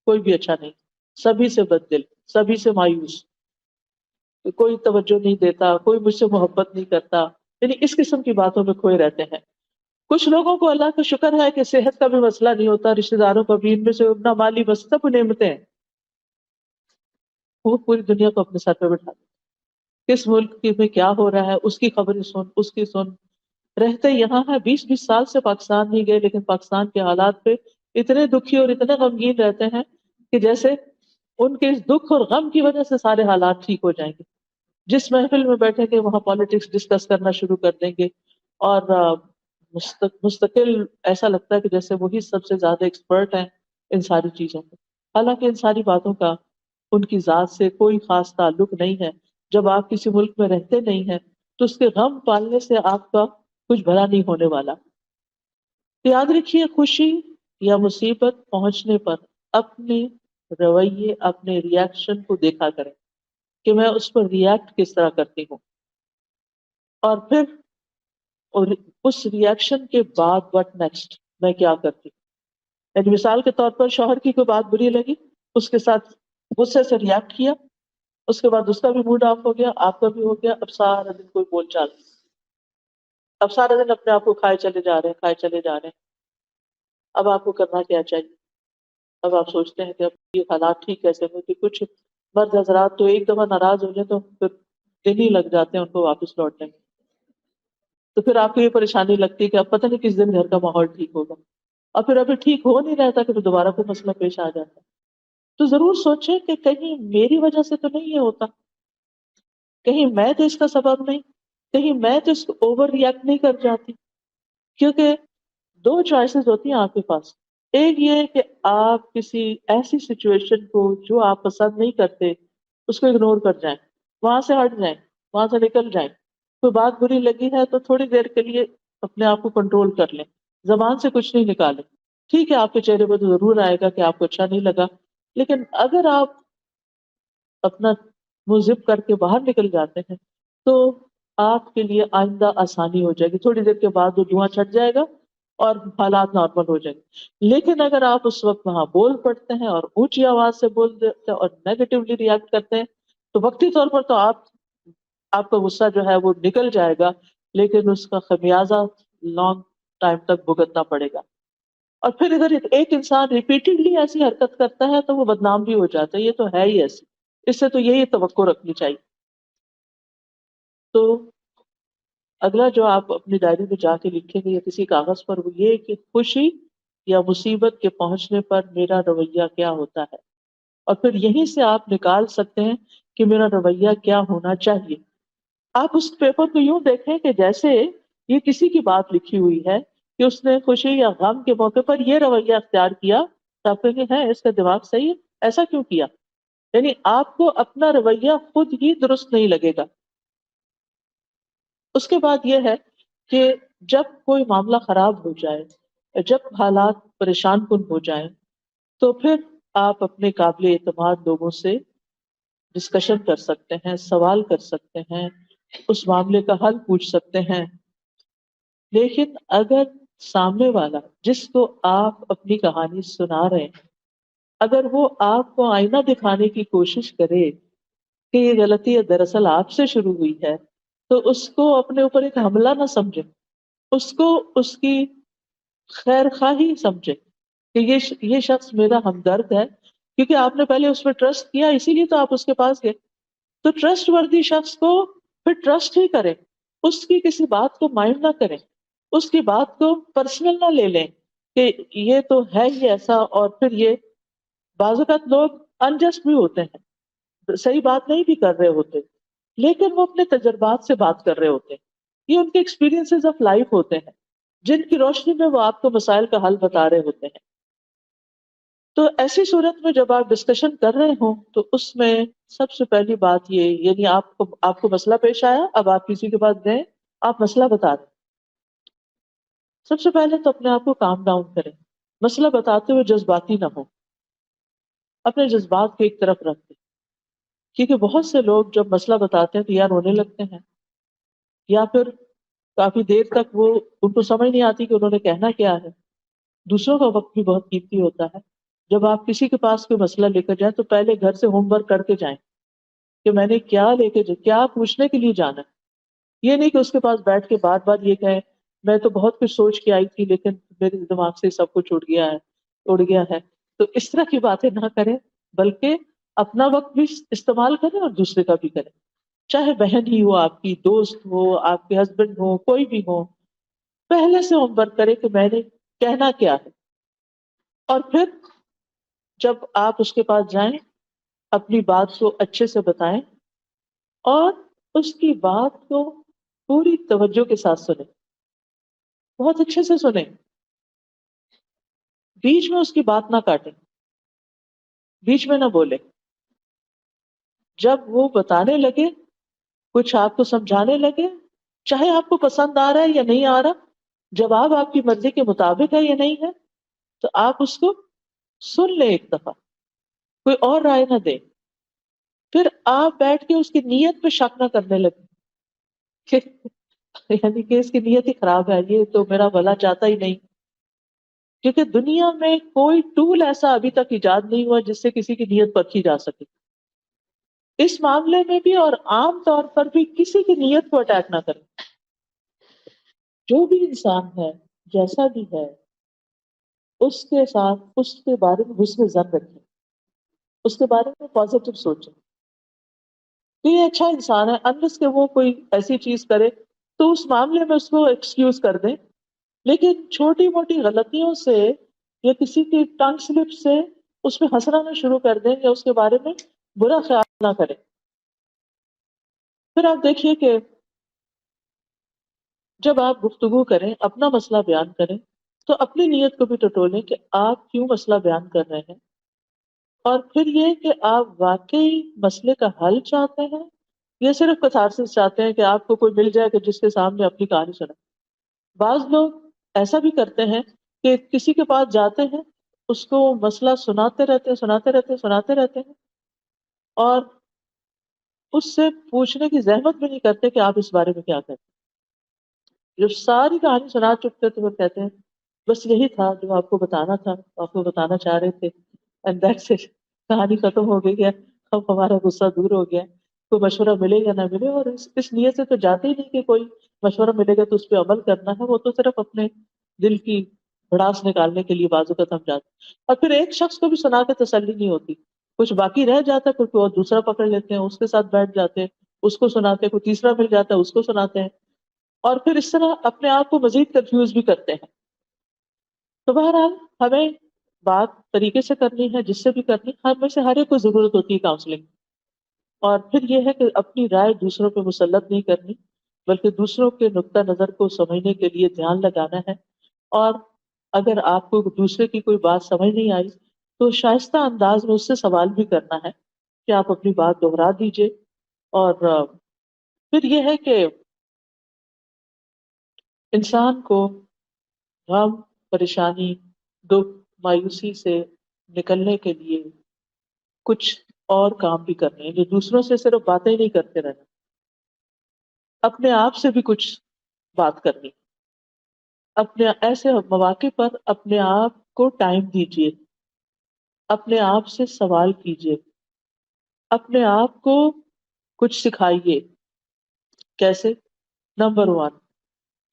کوئی بھی اچھا نہیں، سبھی سے بددل، سبھی سے مایوس، کوئی توجہ نہیں دیتا، کوئی مجھ سے محبت نہیں کرتا. یعنی اس قسم کی باتوں میں کھوئے رہتے ہیں. کچھ لوگوں کو اللہ کا شکر ہے کہ صحت کا بھی مسئلہ نہیں ہوتا، رشتہ داروں کا بھی، ان میں سے اپنا مالی بس سب نعمتیں ہیں، وہ پوری دنیا کو اپنے سر پہ بٹھا دیں. کس ملک میں کیا ہو رہا ہے اس کی خبریں سن، اس کی سن. رہتے یہاں ہے، 20 سال سے پاکستان نہیں گئے، لیکن پاکستان کے حالات پہ اتنے دکھی اور اتنے غمگین رہتے ہیں کہ جیسے ان کے اس دکھ اور غم کی وجہ سے سارے حالات ٹھیک ہو جائیں گے. جس محفل میں بیٹھیں گے وہاں پالیٹکس ڈسکس کرنا شروع کر دیں گے، اور مستقل ایسا لگتا ہے کہ جیسے وہی سب سے زیادہ ایکسپرٹ ہیں ان ساری چیزوں میں. حالانکہ ان ساری باتوں کا ان کی ذات سے کوئی خاص تعلق نہیں ہے. جب آپ کسی ملک میں رہتے نہیں ہیں تو اس کے غم پالنے سے آپ کا کچھ بھلا نہیں ہونے والا. یاد رکھیے، خوشی یا مصیبت پہنچنے پر اپنے رویے، اپنے ریاکشن کو دیکھا کریں کہ میں اس پر ریاکٹ کس طرح کرتی ہوں، اور پھر اور اس ریاکشن کے بعد وٹ نیکسٹ، میں کیا کرتی ہوں. یعنی مثال کے طور پر شوہر کی کوئی بات بری لگی، اس کے ساتھ غصے سے ریاکٹ کیا، اس کے بعد اس کا بھی موڈ آف ہو گیا، آپ کا بھی ہو گیا. اب سارا دن کوئی بول چال، اب سارا دن اپنے آپ کو کھائے چلے جا رہے ہیں، کھائے چلے جا رہے ہیں. اب آپ کو کرنا کیا چاہیے؟ اب آپ سوچتے ہیں کہ اب یہ حالات ٹھیک کیسے ہوں کہ کچھ مرد حضرات تو ایک دفعہ ناراض ہو جائیں تو پھر دن ہی لگ جاتے ہیں ان کو واپس لوٹنے میں. تو پھر آپ کو یہ پریشانی لگتی ہے کہ اب پتہ نہیں کس دن گھر کا ماحول ٹھیک ہوگا، اور پھر ابھی ٹھیک ہو نہیں رہتا کہ پھر دوبارہ کوئی مسئلہ پیش آ جاتا ہے. تو ضرور سوچیں کہ کہیں میری وجہ سے تو نہیں یہ ہوتا، کہیں میں تو اس کا سبب نہیں، کہیں میں تو اس کو اوور ریئیکٹ نہیں کر جاتی. کیونکہ دو چوائسز ہوتی ہیں آپ کے پاس. ایک یہ ہے کہ آپ کسی ایسی سچویشن کو جو آپ پسند نہیں کرتے اس کو اگنور کر جائیں، وہاں سے ہٹ جائیں، وہاں سے نکل جائیں. کوئی بات بری لگی ہے تو تھوڑی دیر کے لیے اپنے آپ کو کنٹرول کر لیں، زبان سے کچھ نہیں نکالیں. ٹھیک ہے آپ کے چہرے پر تو ضرور آئے گا کہ آپ کو اچھا نہیں لگا، لیکن اگر آپ اپنا منہ زپ کر کے باہر نکل جاتے ہیں تو آپ کے لیے آئندہ آسانی ہو جائے گی. تھوڑی دیر کے بعد وہ دھواں چھٹ جائے گا اور حالات نارمل ہو جائیں گے. لیکن اگر آپ اس وقت وہاں بول پڑتے ہیں اور اونچی آواز سے بول دیتے ہیں اور نیگیٹولی ریئیکٹ کرتے ہیں تو وقتی طور پر تو آپ کا غصہ جو ہے وہ نکل جائے گا، لیکن اس کا خمیازہ لانگ ٹائم تک بھگتنا پڑے گا. اور پھر اگر ایک انسان ریپیٹڈلی ایسی حرکت کرتا ہے تو وہ بدنام بھی ہو جاتا ہے. یہ تو ہے ہی ایسی، اس سے تو یہی توقع رکھنی چاہیے. تو اگلا جو آپ اپنی ڈائری میں جا کے لکھیں گے یا کسی کاغذ پر، وہ یہ کہ خوشی یا مصیبت کے پہنچنے پر میرا رویہ کیا ہوتا ہے، اور پھر یہیں سے آپ نکال سکتے ہیں کہ میرا رویہ کیا ہونا چاہیے. آپ اس پیپر کو یوں دیکھیں کہ جیسے یہ کسی کی بات لکھی ہوئی ہے کہ اس نے خوشی یا غم کے موقع پر یہ رویہ اختیار کیا، تو آپ کہیں گے ہے اس کا دماغ صحیح ہے، ایسا کیوں کیا؟ یعنی آپ کو اپنا رویہ خود ہی درست نہیں لگے گا. اس کے بعد یہ ہے کہ جب کوئی معاملہ خراب ہو جائے، جب حالات پریشان کن ہو جائیں، تو پھر آپ اپنے قابل اعتماد لوگوں سے ڈسکشن کر سکتے ہیں، سوال کر سکتے ہیں، اس معاملے کا حل پوچھ سکتے ہیں. لیکن اگر سامنے والا جس کو آپ اپنی کہانی سنا رہے ہیں، اگر وہ آپ کو آئینہ دکھانے کی کوشش کرے کہ یہ غلطی دراصل آپ سے شروع ہوئی ہے، تو اس کو اپنے اوپر ایک حملہ نہ سمجھے، اس کو اس کی خیر خواہی سمجھے کہ یہ شخص میرا ہمدرد ہے، کیونکہ آپ نے پہلے اس پہ ٹرسٹ کیا، اسی لیے تو آپ اس کے پاس گئے. تو ٹرسٹ وردی شخص کو پھر ٹرسٹ ہی کریں، اس کی کسی بات کو مائنڈ نہ کریں، اس کی بات کو پرسنل نہ لے لیں کہ یہ تو ہے ہی ایسا. اور پھر یہ بعض اوقات لوگ انجسٹ بھی ہوتے ہیں، صحیح بات نہیں بھی کر رہے ہوتے، لیکن وہ اپنے تجربات سے بات کر رہے ہوتے ہیں. یہ ان کے ایکسپیرینسز آف لائف ہوتے ہیں جن کی روشنی میں وہ آپ کو مسائل کا حل بتا رہے ہوتے ہیں. تو ایسی صورت میں جب آپ ڈسکشن کر رہے ہوں تو اس میں سب سے پہلی بات یہ، یعنی آپ کو مسئلہ پیش آیا، اب آپ کسی کے پاس گئے، آپ مسئلہ بتا دیں. سب سے پہلے تو اپنے آپ کو کام ڈاؤن کریں، مسئلہ بتاتے ہوئے جذباتی نہ ہو، اپنے جذبات کو ایک طرف رکھ دیں. کیونکہ بہت سے لوگ جب مسئلہ بتاتے ہیں تو یا رونے لگتے ہیں، یا پھر کافی دیر تک ان کو سمجھ نہیں آتی کہ انہوں نے کہنا کیا ہے. دوسروں کا وقت بھی بہت قیمتی ہوتا ہے. جب آپ کسی کے پاس کوئی مسئلہ لے کر جائیں تو پہلے گھر سے ہوم ورک کر کے جائیں کہ میں نے کیا لے کے کیا پوچھنے کے لیے جانا ہے. یہ نہیں کہ اس کے پاس بیٹھ کے بار بار یہ کہیں میں تو بہت کچھ سوچ کے آئی تھی لیکن میرے دماغ سے سب کچھ اڑ گیا ہے. تو اس طرح کی باتیں نہ کریں، بلکہ اپنا وقت بھی استعمال کریں اور دوسرے کا بھی کریں. چاہے بہن ہی ہو آپ کی، دوست ہو، آپ کے ہسبینڈ ہو، کوئی بھی ہو، پہلے سے ہوم ورک کرے کہ میں نے کہنا کیا ہے، اور پھر جب آپ اس کے پاس جائیں اپنی بات کو اچھے سے بتائیں اور اس کی بات کو پوری توجہ کے ساتھ سنیں، بہت اچھے سے سنیں، بیچ میں اس کی بات نہ کاٹیں، بیچ میں نہ بولیں۔ جب وہ بتانے لگے، کچھ آپ کو سمجھانے لگے، چاہے آپ کو پسند آ رہا ہے یا نہیں آ رہا، جواب آپ کی مرضی کے مطابق ہے یا نہیں ہے، تو آپ اس کو سن لیں ایک دفعہ، کوئی اور رائے نہ دیں۔ پھر آپ بیٹھ کے اس کی نیت پہ شک نہ کرنے لگے کہ یعنی کہ اس کی نیت ہی خراب ہے، یہ تو میرا بھلا چاہتا ہی نہیں، کیونکہ دنیا میں کوئی ٹول ایسا ابھی تک ایجاد نہیں ہوا جس سے کسی کی نیت پرکھی جا سکے۔ اس معاملے میں بھی اور عام طور پر بھی کسی کی نیت کو اٹیک نہ کریں۔ جو بھی انسان ہے، جیسا بھی ہے، اس کے ساتھ اس کے بارے میں حسن ظن رکھیں، اس کے بارے میں پازیٹیو سوچیں کہ یہ اچھا انسان ہے، انلس کہ وہ کوئی ایسی چیز کرے تو اس معاملے میں اس کو ایکسکیوز کر دیں، لیکن چھوٹی موٹی غلطیوں سے یا کسی کی ٹنگ سلپ سے اس پہ ہنسنا نہ شروع کر دیں یا اس کے بارے میں برا خیال نہ کریں۔ پھر آپ دیکھیے کہ جب آپ گفتگو کریں، اپنا مسئلہ بیان کریں، تو اپنی نیت کو بھی ٹٹولیں کہ آپ کیوں مسئلہ بیان کر رہے ہیں، اور پھر یہ کہ آپ واقعی مسئلے کا حل چاہتے ہیں یا صرف کتھارسس چاہتے ہیں کہ آپ کو کوئی مل جائے کہ جس کے سامنے اپنی کہانی سنائے۔ بعض لوگ ایسا بھی کرتے ہیں کہ کسی کے پاس جاتے ہیں، اس کو مسئلہ سناتے رہتے ہیں، سناتے رہتے ہیں، سناتے رہتے ہیں، اور اس سے پوچھنے کی زحمت بھی نہیں کرتے کہ آپ اس بارے میں کیا کہتے ہیں۔ جب ساری کہانی سنا چکتے تو وہ کہتے ہیں بس یہی تھا جو آپ کو بتانا تھا، آپ کو بتانا چاہ رہے تھے، اینڈ دیٹس اٹ، کہانی ختم ہو گئی ہے، اب ہمارا غصہ دور ہو گیا۔ کوئی مشورہ ملے یا نہ ملے، اور اس نیت سے تو جاتے ہی نہیں کہ کوئی مشورہ ملے گا تو اس پہ عمل کرنا ہے، وہ تو صرف اپنے دل کی بھڑاس نکالنے کے لیے بازو کا تھم جاتے ہیں۔ اور پھر ایک شخص کو بھی سنا کے تسلی نہیں ہوتی، کچھ باقی رہ جاتا ہے، کوئی اور دوسرا پکڑ لیتے ہیں، اس کے ساتھ بیٹھ جاتے ہیں، اس کو سناتے ہیں، کوئی تیسرا مل جاتا ہے، اس کو سناتے ہیں، اور پھر اس طرح اپنے آپ کو مزید کنفیوز بھی کرتے ہیں۔ تو بہرحال ہمیں بات طریقے سے کرنی ہے، جس سے بھی کرنی، ہم میں سے ہر ایک کو ضرورت ہوتی ہے کاؤنسلنگ، اور پھر یہ ہے کہ اپنی رائے دوسروں پہ مسلط نہیں کرنی، بلکہ دوسروں کے نقطہ نظر کو سمجھنے کے لیے دھیان لگانا ہے، اور اگر آپ کو دوسرے کی کوئی بات سمجھ نہیں آئی تو شائستہ انداز میں اس سے سوال بھی کرنا ہے کہ آپ اپنی بات دہرا دیجئے۔ اور پھر یہ ہے کہ انسان کو غم، پریشانی، دکھ، مایوسی سے نکلنے کے لیے کچھ اور کام بھی کرنے ہیں، جو دوسروں سے صرف باتیں نہیں کرتے رہنا، اپنے آپ سے بھی کچھ بات کرنی۔ اپنے ایسے مواقع پر اپنے آپ کو ٹائم دیجیے، اپنے آپ سے سوال کیجیے، اپنے آپ کو کچھ سکھائیے۔ کیسے؟ نمبر ون،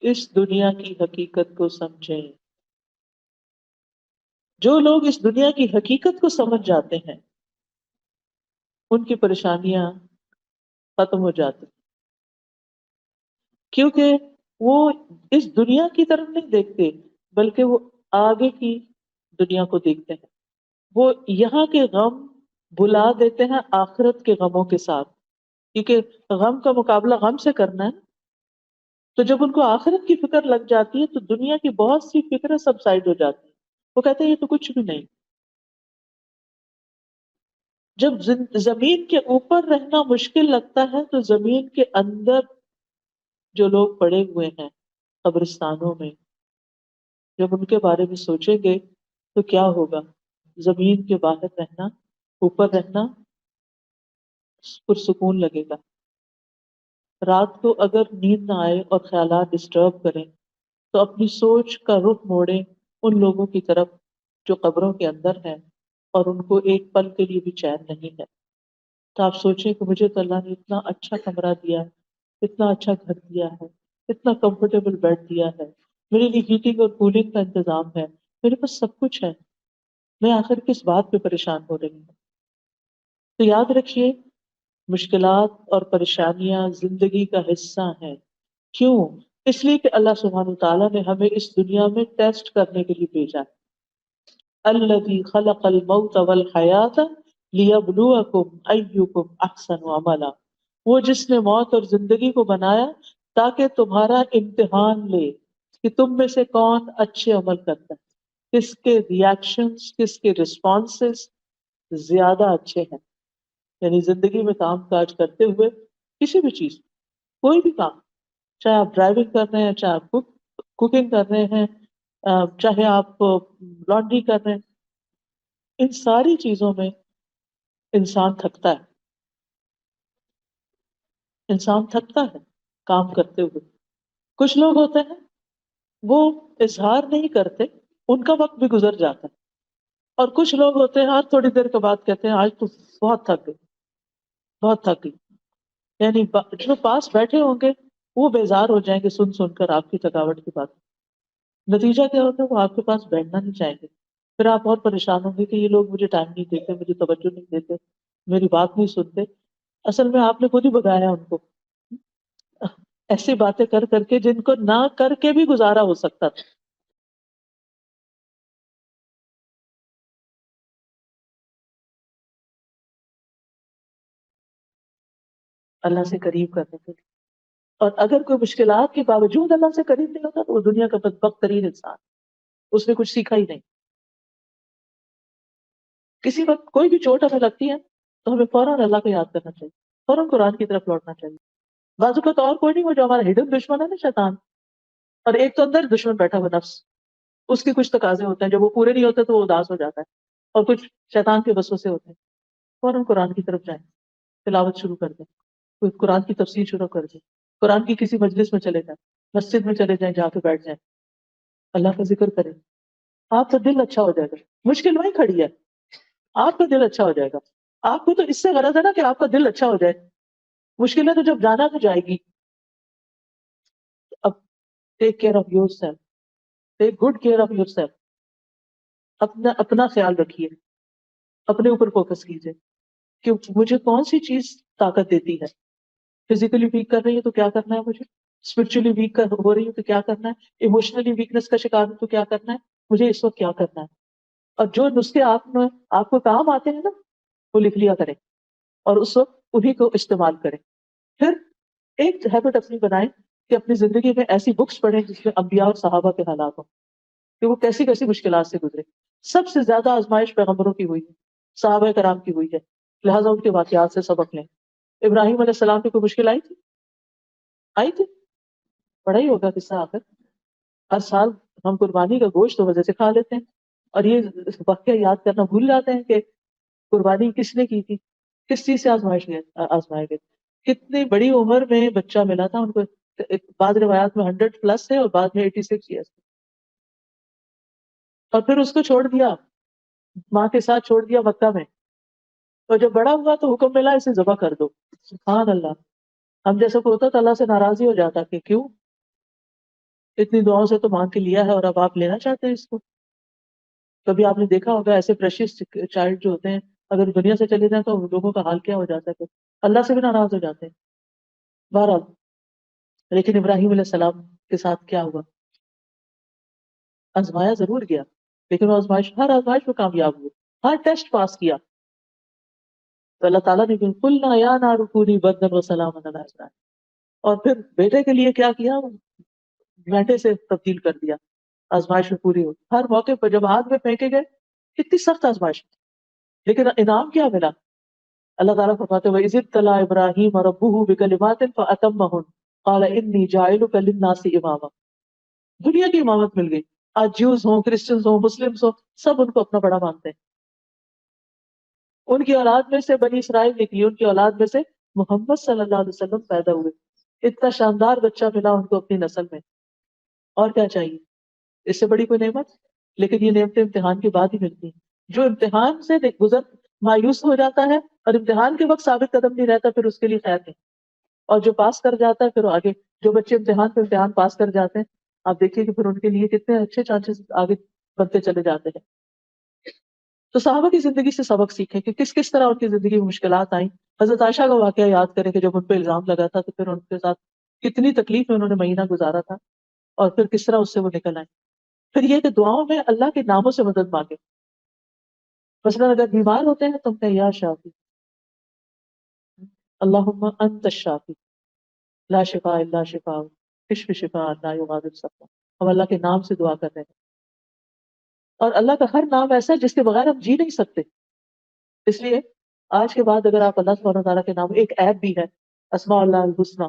اس دنیا کی حقیقت کو سمجھیں۔ جو لوگ اس دنیا کی حقیقت کو سمجھ جاتے ہیں ان کی پریشانیاں ختم ہو جاتی، کیونکہ وہ اس دنیا کی طرف نہیں دیکھتے بلکہ وہ آگے کی دنیا کو دیکھتے ہیں۔ وہ یہاں کے غم بھلا دیتے ہیں آخرت کے غموں کے ساتھ، کیونکہ غم کا مقابلہ غم سے کرنا ہے۔ تو جب ان کو آخرت کی فکر لگ جاتی ہے تو دنیا کی بہت سی فکریں سب سائڈ ہو جاتی ہیں، وہ کہتے ہیں یہ تو کچھ بھی نہیں۔ جب زمین کے اوپر رہنا مشکل لگتا ہے تو زمین کے اندر جو لوگ پڑے ہوئے ہیں قبرستانوں میں، جب ان کے بارے میں سوچیں گے تو کیا ہوگا؟ زمین کے باہر رہنا، اوپر رہنا پرسکون لگے گا۔ رات کو اگر نیند نہ آئے اور خیالات ڈسٹرب کریں تو اپنی سوچ کا رخ موڑیں ان لوگوں کی طرف جو قبروں کے اندر ہیں اور ان کو ایک پل کے لیے بھی چین نہیں ہے۔ تو آپ سوچیں کہ مجھے تو اللہ نے اتنا اچھا کمرہ دیا ہے، اتنا اچھا گھر دیا ہے، اتنا کمفرٹیبل بیڈ دیا ہے، میرے لیے ہیٹنگ اور کولنگ کا انتظام ہے، میرے پاس سب کچھ ہے، میں آخر کس بات پہ پریشان ہو رہی ہوں؟ تو یاد رکھیے مشکلات اور پریشانیاں زندگی کا حصہ ہیں. کیوں؟ اس لیے کہ اللہ سبحانہ تعالیٰ نے ہمیں اس دنیا میں ٹیسٹ کرنے کے لیے بھیجا ہے. الذی خلق الموت والحیات لیبلوکم ایکم احسن عملا. وہ جس نے موت اور زندگی کو بنایا تاکہ تمہارا امتحان لے کہ تم میں سے کون اچھے عمل کرتا ہے، کس کے ریاکشنز، کس کے رسپانسز زیادہ اچھے ہیں. یعنی زندگی میں کام کاج کرتے ہوئے کسی بھی چیز، کوئی بھی کام، چاہے آپ ڈرائیونگ کر رہے ہیں، چاہے آپ کوکنگ کر رہے ہیں، چاہے آپ لانڈری کر رہے ہیں، ان ساری چیزوں میں انسان تھکتا ہے. انسان تھکتا ہے کام کرتے ہوئے. کچھ لوگ ہوتے ہیں وہ اظہار نہیں کرتے، ان کا وقت بھی گزر جاتا ہے. اور کچھ لوگ ہوتے ہیں ہر تھوڑی دیر کے بعد کہتے ہیں آج تو بہت تھک گئی، بہت تھک گئی. یعنی جو پاس بیٹھے ہوں گے وہ بیزار ہو جائیں گے سن سن کر آپ کی تھکاوٹ کی بات. نتیجہ کیا ہوتا ہے؟ وہ آپ کے پاس بیٹھنا نہیں چاہیں گے. پھر آپ بہت پریشان ہوں گے کہ یہ لوگ مجھے ٹائم نہیں دیتے، مجھے توجہ نہیں دیتے، میری بات نہیں سنتے. اصل میں آپ نے خود ہی بگایا ان کو ایسی باتیں کر کر کے جن کو نہ کر کے بھی گزارا ہو سکتا تھا. اللہ سے قریب کرنے کے لیے. اور اگر کوئی مشکلات کے باوجود اللہ سے قریب نہیں ہوتا تو وہ دنیا کا بدبخت ترین انسان، اس نے کچھ سیکھا ہی نہیں. کسی وقت کوئی بھی چوٹ ہمیں لگتی ہے تو ہمیں فوراً اللہ کو یاد کرنا چاہیے، فوراً قرآن کی طرف لوٹنا چاہیے. بازو کا تو اور کوئی نہیں، وہ جو ہمارا ہڈن دشمن ہے نا، شیطان. اور ایک تو اندر دشمن بیٹھا ہوا نفس، اس کے کچھ تقاضے ہوتے ہیں، جب وہ پورے نہیں ہوتے تو وہ اداس ہو جاتا ہے. اور کچھ شیطان کے وسوسے ہوتے ہیں. فوراً قرآن کی طرف جائیں، تلاوت شروع کر دیں، کوئی قرآن کی تفسیر شروع کر دیں، قرآن کی کسی مجلس میں چلے جائیں، مسجد میں چلے جائیں، جا کے بیٹھ جائیں، اللہ کا ذکر کریں. آپ کا دل اچھا ہو جائے گا. مشکل وہیں کھڑی ہے، آپ کا دل اچھا ہو جائے گا. آپ کو تو اس سے غرض ہے نا کہ آپ کا دل اچھا ہو جائے. مشکلیں تو جب جانا تو جائے گی. اب take care of your self, take good care of your self. اپنا خیال رکھیے، اپنے اوپر فوکس کیجیے کہ مجھے کون سی چیز طاقت دیتی ہے. فزیکلی ویک کر رہی ہے تو کیا کرنا ہے مجھے، اسپرچولی ویک ہو رہی ہوں تو کیا کرنا ہے، ایموشنلی ویکنس کا شکار ہوں تو کیا کرنا ہے، مجھے اس وقت کیا کرنا ہے. اور جو نسخے آپ کو کام آتے ہیں نا وہ لکھ لیا کریں اور اس وقت انہیں کو استعمال کریں. پھر ایک ہیبٹ اپنی بنائیں کہ اپنی زندگی میں ایسی بکس پڑھیں جس میں انبیاء اور صحابہ کے حالات ہوں کہ وہ کیسی کیسی مشکلات سے گزرے. سب سے زیادہ آزمائش پیغمبروں کی ہوئی ہے، صحابہ کرام کی ہوئی ہے، لہٰذا ان کے واقعات سے سبق لیں. ابراہیم علیہ السلام کی کوئی مشکل آئی تھی؟ آئی تھی؟ بڑا ہی ہوگا قصہ. آخر ہر سال ہم قربانی کا گوشت تو وجہ سے کھا لیتے ہیں اور یہ واقعہ یاد کرنا بھول جاتے ہیں کہ قربانی کس نے کی تھی، کس چیز سے آزمائے گئے. کتنی بڑی عمر میں بچہ ملا تھا ان کو. بعض روایات میں 100+ ہے اور بعد میں 86 ایئرس. اور پھر اس کو چھوڑ دیا، ماں کے ساتھ چھوڑ دیا مکہ میں. اور جب بڑا ہوا تو حکم ملا اسے ذبح کر دو. سبحان اللہ. ہم جیسا کو ہوتا تو اللہ سے ناراضی ہو جاتا کہ کیوں، اتنی دعاؤں سے تو مانگ کے لیا ہے اور اب آپ لینا چاہتے ہیں اس کو. کبھی آپ نے دیکھا ہوگا ایسے پریشیس چائلڈ جو ہوتے ہیں اگر دنیا سے چلے جائیں تو لوگوں کا حال کیا ہو جاتا ہے، اللہ سے بھی ناراض ہو جاتے ہیں. بہرحال لیکن ابراہیم علیہ السلام کے ساتھ کیا ہوا؟ آزمایا ضرور گیا لیکن وہ ہر آزمائش میں کامیاب ہوئے، ہر ٹیسٹ پاس کیا. تو اللہ تعالیٰ نے بالکل نہ یا نہ رکونی بدن و سلام علی ابراہیم. اور پھر بیٹے کے لیے کیا کیا؟ گھنٹے سے تبدیل کر دیا. آزمائش میں پوری ہو ہر موقع پر جب آگ میں پھینکے گئے کتنی سخت آزمائش تھی لیکن انعام کیا ملا؟ اللہ تعالیٰ فرماتے ہیں وَإِذِ ابْتَلَىٰ إِبْرَاهِيمَ رَبُّهُ بِكَلِمَاتٍ فَأَتَمَّهُنَّ قَالَ إِنِّي جَاعِلُكَ لِلنَّاسِ إِمَامًا. دنیا کی امامت مل گئی. آج جیوز ہوں، کرسچنز ہوں، مسلمز ہوں، سب ان کو اپنا بڑا مانتے ہیں. ان کی اولاد میں سے بنی اسرائیل نکلی، ان کی اولاد میں سے محمد صلی اللہ علیہ وسلم پیدا ہوئے. اتنا شاندار بچہ ملا ان کو اپنی نسل میں. اور کیا چاہیے؟ اس سے بڑی کوئی نعمت؟ لیکن یہ نعمتیں امتحان کے بعد ہی ملتی ہیں. جو امتحان سے گزر مایوس ہو جاتا ہے اور امتحان کے وقت ثابت قدم نہیں رہتا پھر اس کے لیے خیر نہیں. اور جو پاس کر جاتا ہے پھر آگے، جو بچے امتحان پہ امتحان پاس کر جاتے ہیں آپ دیکھیے کہ پھر ان کے لیے کتنے اچھے چانسز آگے بڑھتے چلے جاتے ہیں. تو صحابہ کی زندگی سے سبق سیکھیں کہ کس کس طرح ان کی زندگی میں مشکلات آئیں. حضرت عائشہ کا واقعہ یاد کریں کہ جب ان پہ الزام لگا تھا تو پھر ان کے ساتھ کتنی تکلیف میں انہوں نے مہینہ گزارا تھا اور پھر کس طرح اس سے وہ نکل آئے. پھر یہ کہ دعاؤں میں اللہ کے ناموں سے مدد مانگے. مثلا اگر بیمار ہوتے ہیں تو ہم کہیں یا شافی، اللہم انت الشافی لا شفاء الا شفاء اشف شفاء لا یغادر سقما. ہم اللہ کے نام سے دعا کر رہے ہیں، اور اللہ کا ہر نام ایسا ہے جس کے بغیر ہم جی نہیں سکتے. اس لیے آج کے بعد اگر آپ اللہ سبحانہ تعالیٰ کے نام، ایک ایپ بھی ہے اسماء اللہ الحسنی،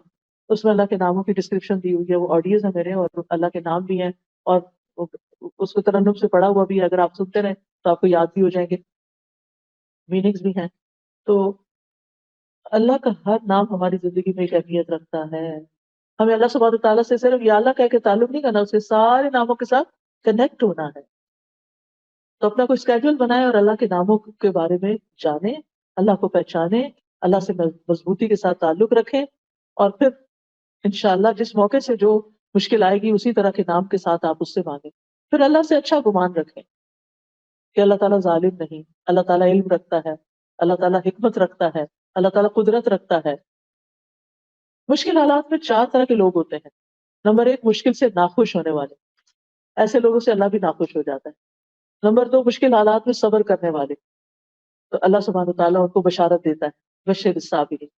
اس میں اللہ کے ناموں کی ڈسکرپشن دی ہوئی ہے، وہ آڈیوز ہیں میرے اور اللہ کے نام بھی ہیں، اور اس کو ترنم سے پڑھا ہوا بھی ہے. اگر آپ سنتے رہیں تو آپ کو یاد بھی ہو جائیں گے، میننگز بھی ہیں. تو اللہ کا ہر نام ہماری زندگی میں ایک اہمیت رکھتا ہے. ہمیں اللہ سبحانہ تعالیٰ سے صرف یا اللہ کہہ کے تعلق نہیں کرنا، اسے سارے ناموں کے ساتھ کنیکٹ ہونا ہے. تو اپنا کوئی اسکیڈول بنائیں اور اللہ کے ناموں کے بارے میں جانیں، اللہ کو پہچانیں، اللہ سے مضبوطی کے ساتھ تعلق رکھیں، اور پھر انشاءاللہ جس موقع سے جو مشکل آئے گی اسی طرح کے نام کے ساتھ آپ اس سے مانگیں. پھر اللہ سے اچھا گمان رکھیں کہ اللہ تعالیٰ ظالم نہیں، اللہ تعالیٰ علم رکھتا ہے، اللہ تعالیٰ حکمت رکھتا ہے، اللہ تعالیٰ قدرت رکھتا ہے. مشکل حالات میں 4 طرح کے لوگ ہوتے ہیں. نمبر 1، مشکل سے ناخوش ہونے والے، ایسے لوگوں سے اللہ بھی ناخوش ہو جاتا ہے. نمبر 2، مشکل حالات میں صبر کرنے والے، تو اللہ سبحانہ تعالیٰ ان کو بشارت دیتا ہے بشر الصابرین.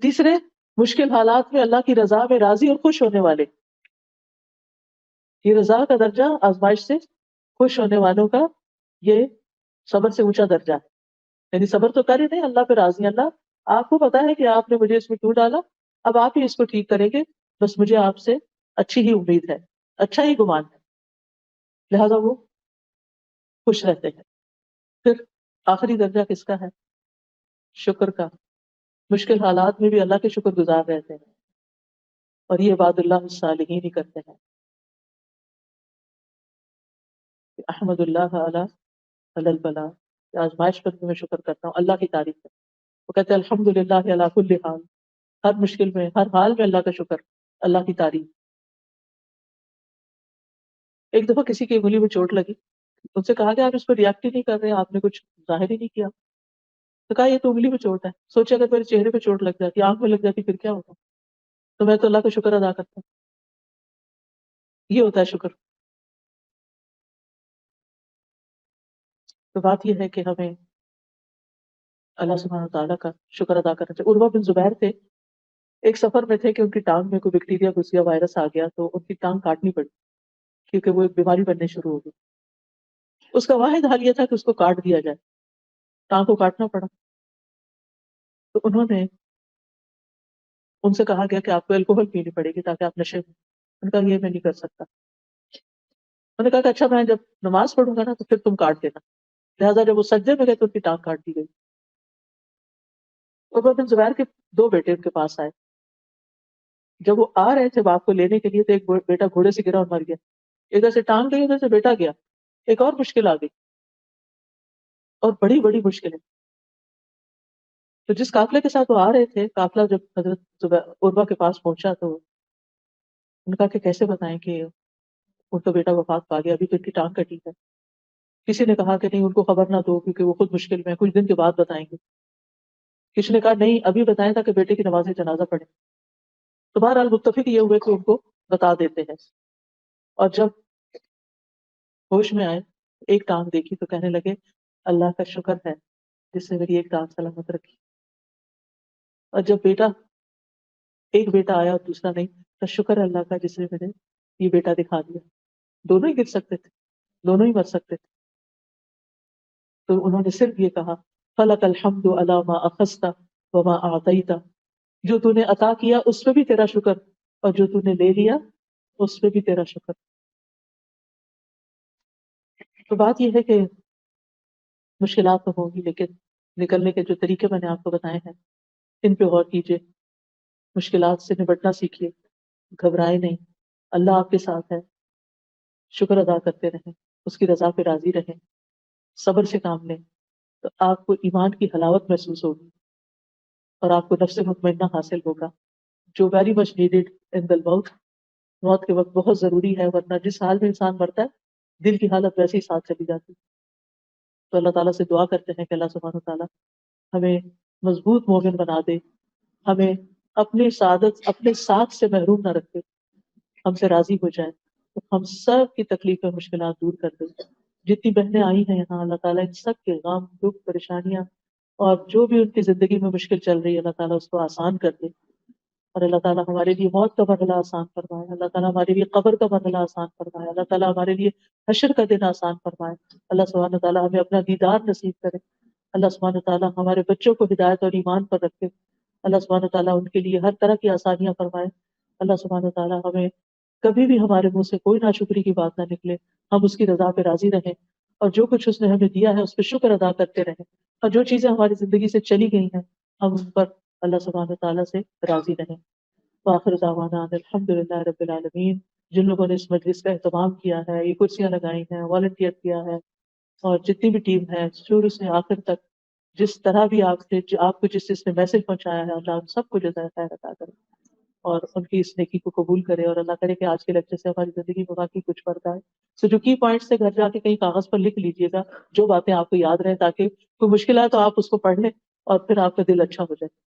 تیسرے، مشکل حالات میں اللہ کی رضا میں راضی اور خوش ہونے والے. یہ رضا کا درجہ آزمائش سے خوش ہونے والوں کا یہ صبر سے اونچا درجہ ہے. یعنی صبر تو کرے نہیں، اللہ پہ راضی ہیں. اللہ آپ کو پتا ہے کہ آپ نے مجھے اس میں کیوں ڈالا، اب آپ ہی اس کو ٹھیک کریں گے، بس مجھے آپ سے اچھی ہی امید ہے، اچھا ہی گمان ہے، لہذا وہ خوش رہتے ہیں. پھر آخری درجہ کس کا ہے؟ شکر کا. مشکل حالات میں بھی اللہ کے شکر گزار رہتے ہیں، اور یہ عباد اللہ الصالحین ہی کرتے ہیں. احمد اللہ علی البلا، آزمائش پر بھی میں شکر کرتا ہوں، اللہ کی تعریف ہے. وہ کہتے ہیں الحمدللہ علی کل حال، ہر مشکل میں، ہر حال میں اللہ کا شکر، اللہ کی تعریف. ایک دفعہ کسی کی انگلی میں چوٹ لگی، ان سے کہا کہ آپ اس پر ریئیکٹ ہی نہیں کر رہے، آپ نے کچھ ظاہر ہی نہیں کیا. تو کہا یہ تو انگلی میں چوٹ ہے، سوچے اگر میرے چہرے پہ چوٹ لگ جاتی، آنکھ میں لگ جاتی، پھر کیا ہوتا. تو میں تو اللہ کا شکر ادا کرتا ہوں. یہ ہوتا ہے شکر. تو بات یہ ہے کہ ہمیں اللہ سبحانہ تعالیٰ کا شکر ادا کرنا چاہیے. عروہ بن زبیر تھے، ایک سفر میں تھے کہ ان کی ٹانگ میں کوئی بیکٹیریا گھس گیا، وائرس آ گیا، تو ان کی ٹانگ کاٹنی پڑی کیونکہ وہ ایک بیماری بننے شروع ہو گئی. اس کا واحد حل یہ تھا کہ اس کو کاٹ دیا جائے، ٹانگ کو کاٹنا پڑا. تو انہوں نے ان سے کہا گیا کہ آپ کو الکوہل پینی پڑے گی تاکہ آپ نشے میں. ان کا یہ میں نہیں کر سکتا. انہوں نے کہا کہ اچھا میں جب نماز پڑھوں گا نا تو پھر تم کاٹ دینا. لہٰذا جب وہ سجدے میں گئے تو ان کی ٹانگ کاٹ دی گئی. عروہ بن زبیر کے 2 بیٹے ان کے پاس آئے. جب وہ آ رہے تھے باپ کو لینے کے لیے تو ایک بیٹا گھوڑے سے گرا اور مر گیا. ادھر سے ٹانگ گئی، ادھر سے بیٹا گیا. ایک اور مشکل آ گئی، اور بڑی بڑی مشکلیں. تو جس قافلے کے ساتھ وہ آ رہے تھے، قافلہ جب حضرت عروہ کے پاس پہنچا تو انہوں نے کہا کہ کیسے بتائیں کہ ان کا بیٹا وفات پا گیا، ابھی تو ان کی ٹانگ کٹی ہے. کسی نے کہا کہ نہیں ان کو خبر نہ دو کیونکہ وہ خود مشکل میں ہیں، کچھ دن کے بعد بتائیں گے. کسی نے کہا نہیں ابھی بتائیں تاکہ بیٹے کی نماز جنازہ پڑھے. تو بہرحال متفق یہ ہوئے کہ ان کو بتا دیتے ہیں. اور جب ہوش میں آئے، ایک ٹانگ دیکھی تو کہنے لگے اللہ کا شکر ہے جس نے میری ایک ٹانگ سلامت رکھی. اور جب ایک بیٹا آیا اور دوسرا نہیں، تو شکر ہے اللہ کا جس نے مجھے یہ بیٹا دکھا دیا. دونوں ہی گر سکتے تھے، دونوں ہی مر سکتے تھے. تو انہوں نے صرف یہ کہا فلک الحمد علی ما اخذت وما اعطیت، جو تو نے عطا کیا اس پہ بھی تیرا شکر، اور جو تو نے لے لیا اس پہ بھی تیرا شکر. تو بات یہ ہے کہ مشکلات تو ہوں گی، لیکن نکلنے کے جو طریقے میں نے آپ کو بتائے ہیں ان پہ غور کیجیے. مشکلات سے نبٹنا سیکھیے، گھبرائے نہیں، اللہ آپ کے ساتھ ہے. شکر ادا کرتے رہیں، اس کی رضا پہ راضی رہیں، صبر سے کام لیں، تو آپ کو ایمان کی حلاوت محسوس ہوگی اور آپ کو نفس مطمئنہ حاصل ہوگا، جو ویری مچ نیڈیڈ ان دی موت. موت کے وقت بہت ضروری ہے، ورنہ جس حال میں انسان مرتا ہے دل کی حالت ویسے ہی ساتھ چلی جاتی ہے. تو اللہ تعالیٰ سے دعا کرتے ہیں کہ اللہ سبحانہ تعالیٰ ہمیں مضبوط مومن بنا دے، ہمیں اپنی سعادت اپنے ساتھ سے محروم نہ رکھے، ہم سے راضی ہو جائے، تو ہم سب کی تکلیفیں مشکلات دور کر دے۔ جتنی بہنیں آئی ہیں یہاں، اللہ تعالیٰ ان سب کے غم دکھ پریشانیاں اور جو بھی ان کی زندگی میں مشکل چل رہی ہے اللہ تعالیٰ اس کو آسان کر دے، اور اللہ تعالیٰ ہمارے لیے موت کا مرحلہ آسان فرمائے، اللہ تعالیٰ ہمارے لیے قبر کا مرحلہ آسان فرمائے، اللہ تعالیٰ ہمارے لیے حشر کا دن آسان فرمائے، اللہ سبحانہ تعالیٰ ہمیں اپنا دیدار نصیب کرے، اللہ سبحانہ تعالیٰ ہمارے بچوں کو ہدایت اور ایمان پر رکھے، اللہ سبحانہ تعالیٰ ان کے لیے ہر طرح کی آسانیاں فرمائے، اللہ سبحانہ تعالیٰ ہمیں کبھی بھی ہمارے منہ سے کوئی ناشکری کی بات نہ نکلے، ہم اس کی رضا پہ راضی رہیں، اور جو کچھ اس نے ہمیں دیا ہے اس پہ شکر ادا کرتے رہیں، اور جو چیزیں ہماری زندگی سے چلی گئی ہیں ہم ان پر اللہ سبحانہ تعالیٰ سے راضی رہیں۔ وآخر دعوانا ان الحمد للہ رب العالمین۔ جن لوگوں نے اس مجلس کا اہتمام کیا ہے، یہ کرسیاں لگائی ہیں، والنٹیئر کیا ہے، اور جتنی بھی ٹیم ہے شروع سے آخر تک، جس طرح بھی آپ کو جس چیز نے میسج پہنچایا ہے، اللہ ان سب کو جزائے خیر عطا کرے اور ان کی اس نیکی کو قبول کرے، اور اللہ کرے کہ آج کے لیکچر سے ہماری زندگی میں واقعی کچھ فرق آئے۔ سو جو کی پوائنٹس سے گھر جا کے کہیں کاغذ پر لکھ لیجیے گا، جو باتیں آپ کو یاد رہیں، تاکہ کوئی مشکل آئے تو آپ اس کو پڑھ لیں اور پھر آپ کا دل اچھا ہو جائے۔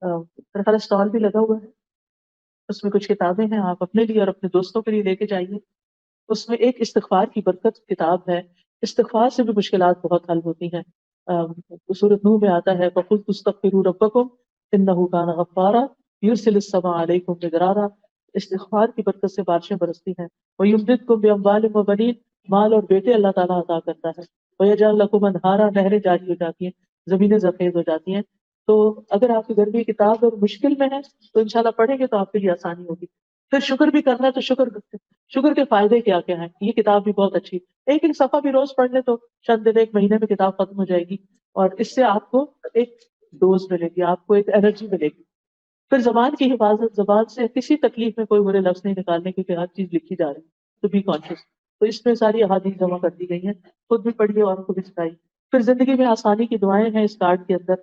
میرا خیال اسٹال بھی لگا ہوا ہے، اس میں کچھ کتابیں ہیں، آپ اپنے لیے اور اپنے دوستوں کے لیے لے کے جائیے۔ اس میں ایک استغفار کی برکت کتاب ہے، استغفار سے بھی مشکلات بہت حل ہوتی ہیں۔ سورۃ نوح میں آتا ہے فَقُلْتُ اسْتَغْفِرُوا رَبَّكُمْ إِنَّهُ كَانَ غَفَّارًا يُرْسِلِ السَّمَاءَ عَلَيْكُمْ مِدْرَارًا۔ استغفار کی برکت سے بارشیں برستی ہیں۔ وَيُمْدِدْكُمْ بِأَمْوَالٍ وَبَنِينَ، مال اور بیٹے اللہ تعالیٰ عطا کرتا ہے۔ وَيَجْعَلْ لَكُمْ أَنْهَارًا، نہریں جاری ہو جاتی ہیں، زمینیں زرخیز ہو جاتی ہیں۔ تو اگر آپ کے گھر میں یہ کتاب اور مشکل میں ہے تو انشاءاللہ پڑھیں گے تو آپ کے لیے آسانی ہوگی۔ پھر شکر بھی کرنا ہے تو شکر کے فائدے کیا کیا ہیں، یہ کتاب بھی بہت اچھی، ایک ایک صفحہ بھی روز پڑھ لیں تو چند دن ایک مہینے میں کتاب ختم ہو جائے گی، اور اس سے آپ کو ایک ڈوز ملے گی، آپ کو ایک انرجی ملے گی۔ پھر زبان کی حفاظت، زبان سے کسی تکلیف میں کوئی برے لفظ نہیں نکالنے، کیونکہ ہر چیز لکھی جا رہی ہے، تو بی کانشیس۔ تو اس میں ساری احادیث جمع کر دی گئی ہیں، خود بھی پڑھیے اور کو بھی سکھائیے۔ پھر زندگی میں آسانی کی دعائیں ہیں اس کارڈ کے اندر،